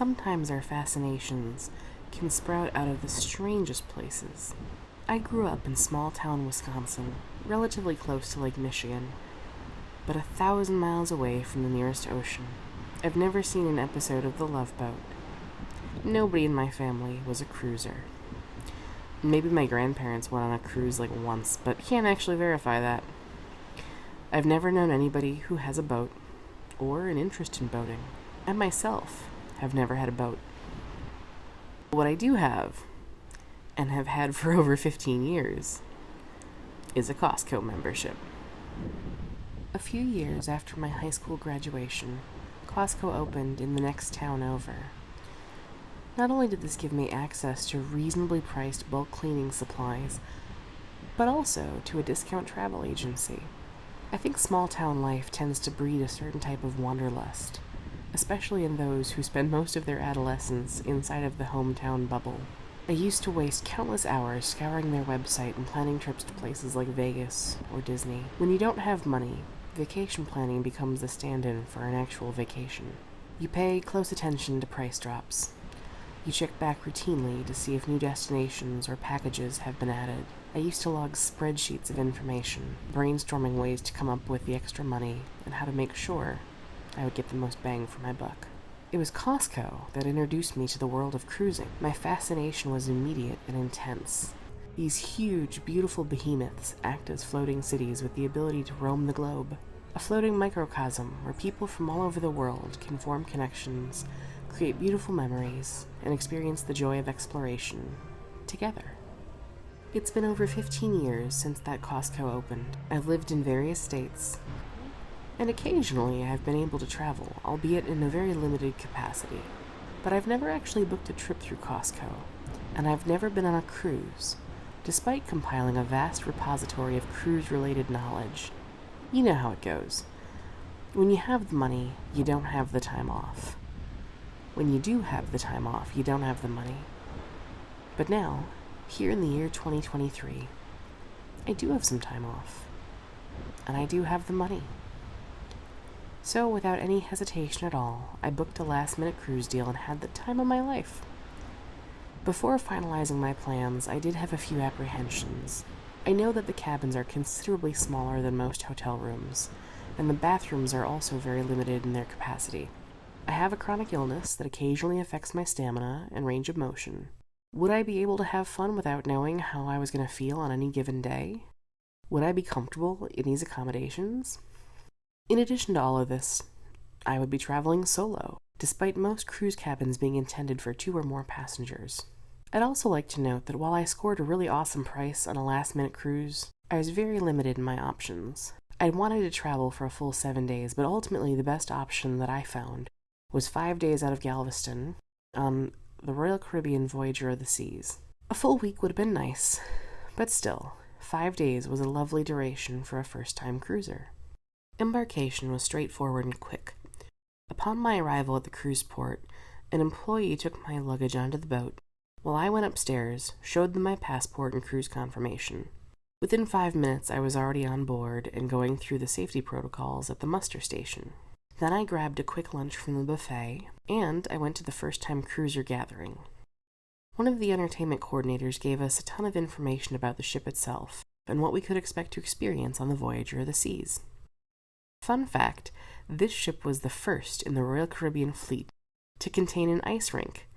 Sometimes our fascinations can sprout out of the strangest places. I grew up in small-town Wisconsin, relatively close to Lake Michigan, but 1,000 miles away from the nearest ocean. I've never seen an episode of The Love Boat. Nobody in my family was a cruiser. Maybe my grandparents went on a cruise like once, but can't actually verify that. I've never known anybody who has a boat, or an interest in boating. I myself have never had a boat. What I do have, and have had for over 15 years, is a Costco membership. A few years after my high school graduation, Costco opened in the next town over. Not only did this give me access to reasonably priced bulk cleaning supplies, but also to a discount travel agency. I think small town life tends to breed a certain type of wanderlust, especially in those who spend most of their adolescence inside of the hometown bubble. I used to waste countless hours scouring their website and planning trips to places like Vegas or Disney. When you don't have money, vacation planning becomes a stand-in for an actual vacation. You pay close attention to price drops. You check back routinely to see if new destinations or packages have been added. I used to log spreadsheets of information, brainstorming ways to come up with the extra money and how to make sure I would get the most bang for my buck. It was Costco that introduced me to the world of cruising. My fascination was immediate and intense. These huge, beautiful behemoths act as floating cities with the ability to roam the globe. A floating microcosm where people from all over the world can form connections, create beautiful memories, and experience the joy of exploration together. It's been over 15 years since that Costco opened. I've lived in various states, and occasionally I've been able to travel, albeit in a very limited capacity. But I've never actually booked a trip through Costco, and I've never been on a cruise, despite compiling a vast repository of cruise-related knowledge. You know how it goes. When you have the money, you don't have the time off. When you do have the time off, you don't have the money. But now, here in the year 2023, I do have some time off, and I do have the money. So, without any hesitation at all, I booked a last-minute cruise deal and had the time of my life. Before finalizing my plans, I did have a few apprehensions. I know that the cabins are considerably smaller than most hotel rooms, and the bathrooms are also very limited in their capacity. I have a chronic illness that occasionally affects my stamina and range of motion. Would I be able to have fun without knowing how I was going to feel on any given day? Would I be comfortable in these accommodations? In addition to all of this, I would be traveling solo, despite most cruise cabins being intended for 2 or more passengers. I'd also like to note that while I scored a really awesome price on a last-minute cruise, I was very limited in my options. I wanted to travel for a full 7 days, but ultimately the best option that I found was 5 days out of Galveston on the Royal Caribbean Voyager of the Seas. A full week would have been nice, but still, 5 days was a lovely duration for a first-time cruiser. Embarkation was straightforward and quick. Upon my arrival at the cruise port, an employee took my luggage onto the boat, while I went upstairs, showed them my passport and cruise confirmation. Within 5 minutes, I was already on board and going through the safety protocols at the muster station. Then I grabbed a quick lunch from the buffet, and I went to the first-time cruiser gathering. One of the entertainment coordinators gave us a ton of information about the ship itself and what we could expect to experience on the Voyager of the Seas. Fun fact, this ship was the first in the Royal Caribbean fleet to contain an ice rink,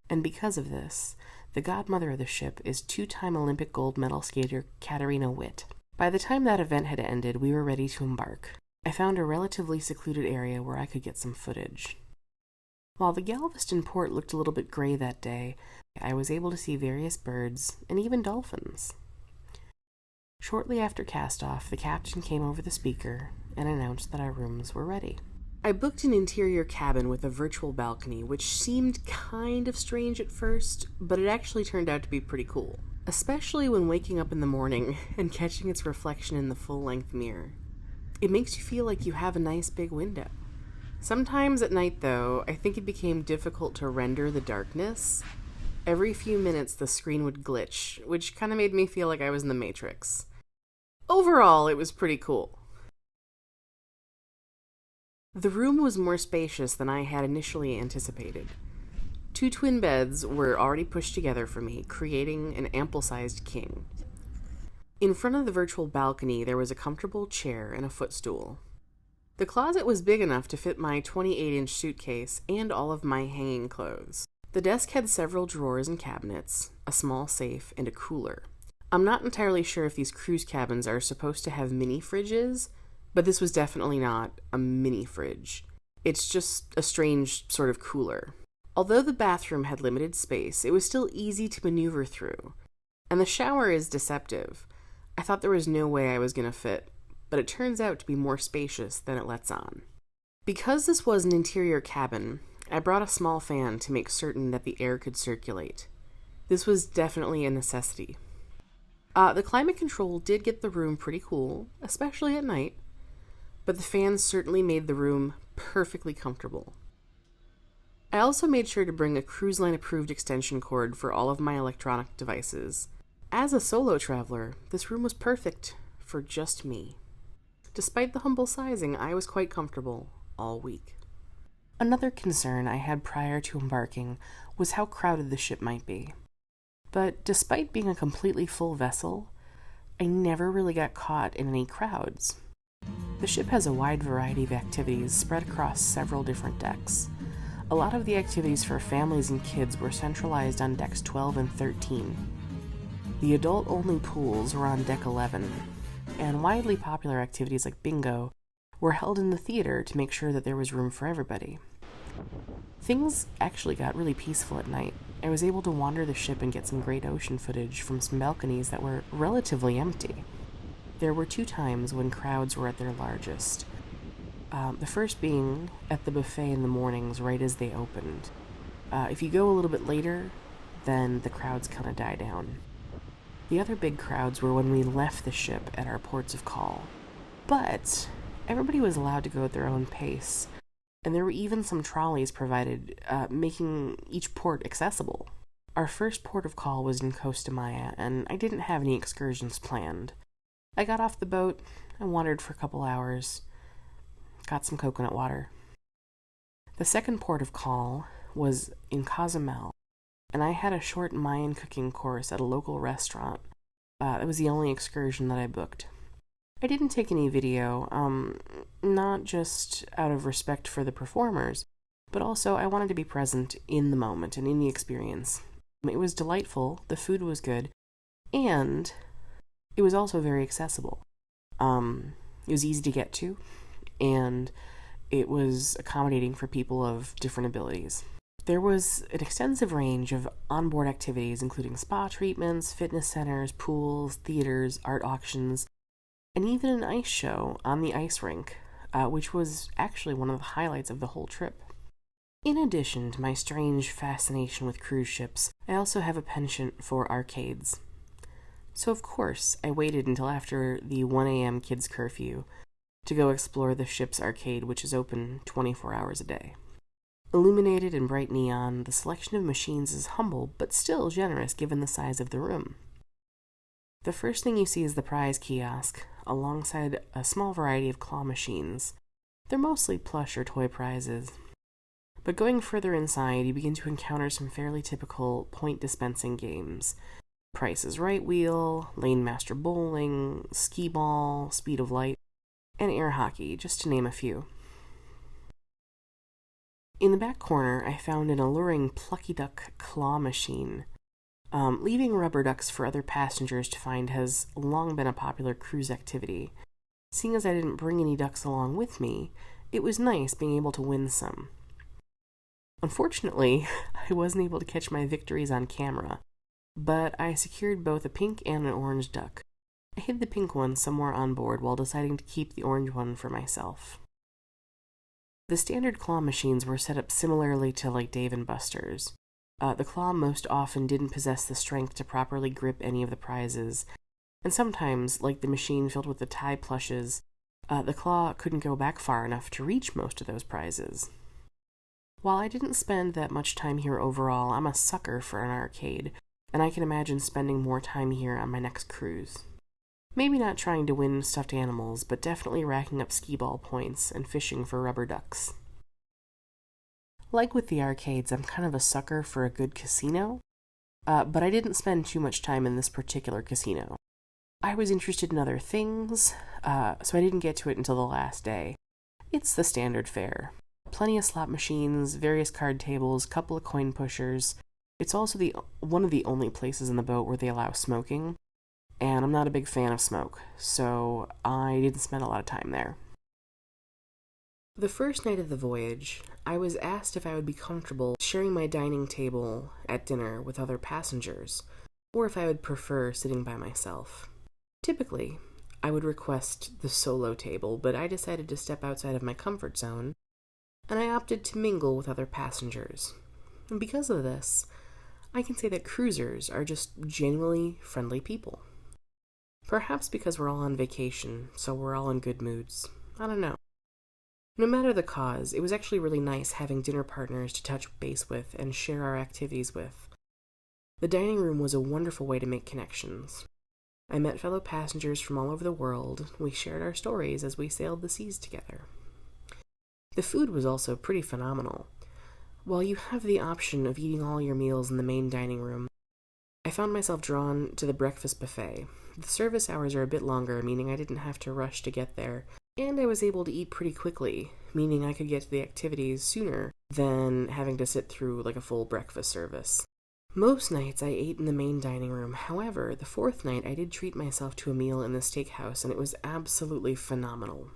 and because of this, the godmother of the ship is 2-time Olympic gold medal skater Katarina Witt. By the time that event had ended, we were ready to embark. I found a relatively secluded area where I could get some footage. While the Galveston port looked a little bit gray that day, I was able to see various birds and even dolphins. Shortly after cast-off, the captain came over the speaker and announced that our rooms were ready. I booked an interior cabin with a virtual balcony, which seemed kind of strange at first, but it actually turned out to be pretty cool, especially when waking up in the morning and catching its reflection in the full-length mirror. It makes you feel like you have a nice big window. Sometimes at night, though, I think it became difficult to render the darkness. Every few minutes the screen would glitch, which kind of made me feel like I was in the Matrix. Overall, it was pretty cool. The room was more spacious than I had initially anticipated. 2 twin beds were already pushed together for me, creating an ample-sized king. In front of the virtual balcony, there was a comfortable chair and a footstool. The closet was big enough to fit my 28-inch suitcase and all of my hanging clothes. The desk had several drawers and cabinets, a small safe, and a cooler. I'm not entirely sure if these cruise cabins are supposed to have mini fridges, but this was definitely not a mini fridge. It's just a strange sort of cooler. Although the bathroom had limited space, it was still easy to maneuver through. And the shower is deceptive. I thought there was no way I was going to fit, but it turns out to be more spacious than it lets on. Because this was an interior cabin, I brought a small fan to make certain that the air could circulate. This was definitely a necessity. The climate control did get the room pretty cool, especially at night, but the fans certainly made the room perfectly comfortable. I also made sure to bring a cruise line approved extension cord for all of my electronic devices. As a solo traveler, this room was perfect for just me. Despite the humble sizing, I was quite comfortable all week. Another concern I had prior to embarking was how crowded the ship might be. But despite being a completely full vessel, I never really got caught in any crowds. The ship has a wide variety of activities spread across several different decks. A lot of the activities for families and kids were centralized on decks 12 and 13. The adult-only pools were on deck 11, and widely popular activities like bingo were held in the theater to make sure that there was room for everybody. Things actually got really peaceful at night. I was able to wander the ship and get some great ocean footage from some balconies that were relatively empty. There were 2 times when crowds were at their largest. The first being at the buffet in the mornings right as they opened. If you go a little bit later, then the crowds kind of die down. The other big crowds were when we left the ship at our ports of call. But everybody was allowed to go at their own pace, and there were even some trolleys provided, making each port accessible. Our first port of call was in Costa Maya, and I didn't have any excursions planned. I got off the boat and wandered for a couple hours, got some coconut water. The second port of call was in Cozumel, and I had a short Mayan cooking course at a local restaurant. That was the only excursion that I booked. I didn't take any video, not just out of respect for the performers, but also I wanted to be present in the moment and in the experience. It was delightful, the food was good, and it was also very accessible. It was easy to get to, and it was accommodating for people of different abilities. There was an extensive range of onboard activities, including spa treatments, fitness centers, pools, theaters, art auctions, and even an ice show on the ice rink, which was actually one of the highlights of the whole trip. In addition to my strange fascination with cruise ships, I also have a penchant for arcades. So of course, I waited until after the 1 a.m. kids' curfew to go explore the ship's arcade, which is open 24 hours a day. Illuminated in bright neon, the selection of machines is humble, but still generous given the size of the room. The first thing you see is the prize kiosk, alongside a small variety of claw machines. They're mostly plush or toy prizes. But going further inside, you begin to encounter some fairly typical point dispensing games. Price is Right wheel, Lane Master bowling, skee ball, speed of light, and air hockey, just to name a few. In the back corner, I found an alluring plucky duck claw machine. Leaving rubber ducks for other passengers to find has long been a popular cruise activity. Seeing as I didn't bring any ducks along with me, it was nice being able to win some. Unfortunately, I wasn't able to catch my victories on camera, but I secured both a pink and an orange duck. I hid the pink one somewhere on board while deciding to keep the orange one for myself. The standard claw machines were set up similarly to like Dave & Buster's. The claw most often didn't possess the strength to properly grip any of the prizes, and sometimes, like the machine filled with the tie plushes, the claw couldn't go back far enough to reach most of those prizes. While I didn't spend that much time here overall, I'm a sucker for an arcade, and I can imagine spending more time here on my next cruise. Maybe not trying to win stuffed animals, but definitely racking up skee ball points and fishing for rubber ducks. Like with the arcades, I'm kind of a sucker for a good casino, but I didn't spend too much time in this particular casino. I was interested in other things, so I didn't get to it until the last day. It's the standard fare. Plenty of slot machines, various card tables, couple of coin pushers. It's also one of the only places in the boat where they allow smoking, and I'm not a big fan of smoke, so I didn't spend a lot of time there. The first night of the voyage, I was asked if I would be comfortable sharing my dining table at dinner with other passengers, or if I would prefer sitting by myself. Typically, I would request the solo table, but I decided to step outside of my comfort zone, and I opted to mingle with other passengers. And because of this, I can say that cruisers are just genuinely friendly people. Perhaps because we're all on vacation, so we're all in good moods. I don't know. No matter the cause, it was actually really nice having dinner partners to touch base with and share our activities with. The dining room was a wonderful way to make connections. I met fellow passengers from all over the world. We shared our stories as we sailed the seas together. The food was also pretty phenomenal. While you have the option of eating all your meals in the main dining room, I found myself drawn to the breakfast buffet. The service hours are a bit longer, meaning I didn't have to rush to get there, and I was able to eat pretty quickly, meaning I could get to the activities sooner than having to sit through like a full breakfast service. Most nights I ate in the main dining room. However, the fourth night I did treat myself to a meal in the steakhouse, and it was absolutely phenomenal.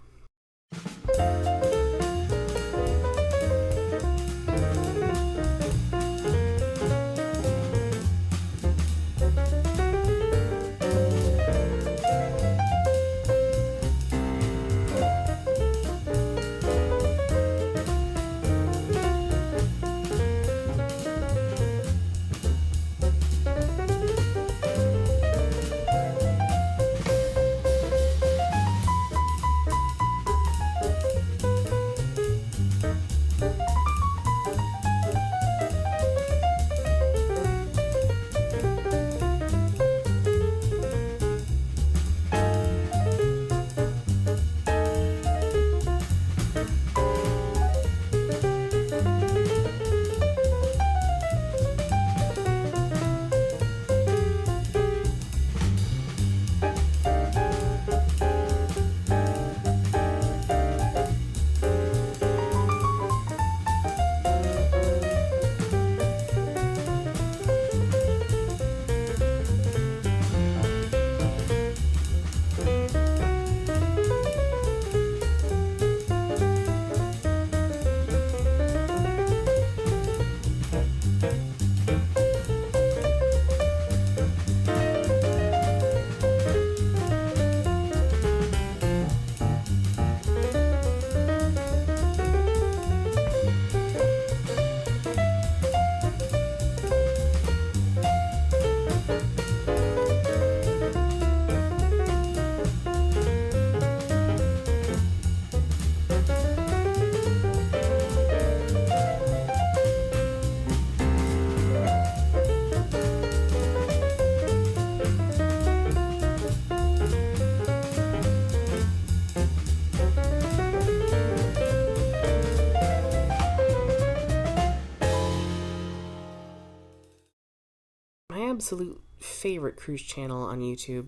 My absolute favorite cruise channel on YouTube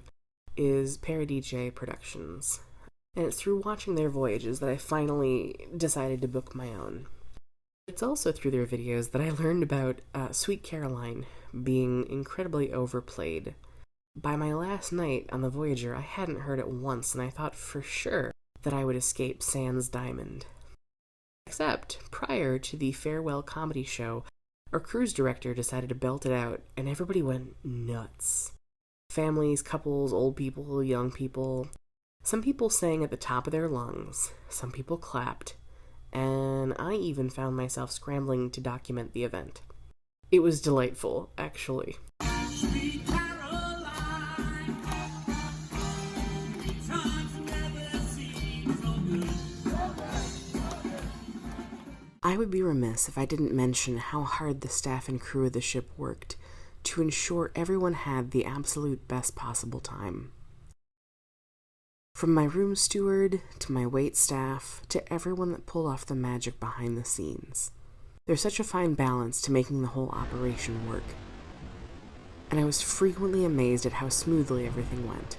is Paradij Productions, and it's through watching their voyages that I finally decided to book my own. It's also through their videos that I learned about Sweet Caroline being incredibly overplayed. By my last night on the Voyager, I hadn't heard it once, and I thought for sure that I would escape Sans Diamond. Except, prior to the farewell comedy show, our cruise director decided to belt it out, and everybody went nuts. Families, couples, old people, young people. Some people sang at the top of their lungs. Some people clapped. And I even found myself scrambling to document the event. It was delightful, actually. Sweet Caroline, times never seem so good. I would be remiss if I didn't mention how hard the staff and crew of the ship worked to ensure everyone had the absolute best possible time. From my room steward, to my wait staff, to everyone that pulled off the magic behind the scenes. There's such a fine balance to making the whole operation work, and I was frequently amazed at how smoothly everything went.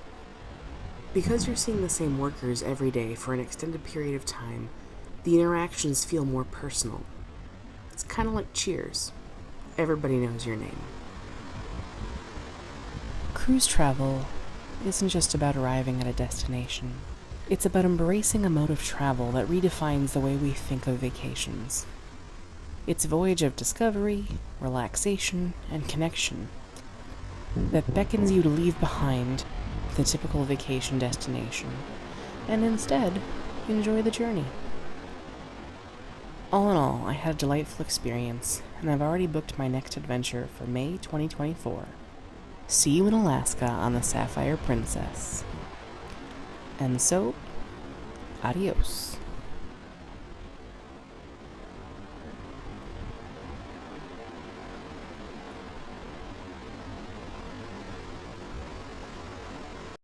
Because you're seeing the same workers every day for an extended period of time, the interactions feel more personal. It's kind of like Cheers. Everybody knows your name. Cruise travel isn't just about arriving at a destination. It's about embracing a mode of travel that redefines the way we think of vacations. It's a voyage of discovery, relaxation, and connection that beckons you to leave behind the typical vacation destination and instead enjoy the journey. All in all, I had a delightful experience, and I've already booked my next adventure for May 2024. See you in Alaska on the Sapphire Princess. And so, adios.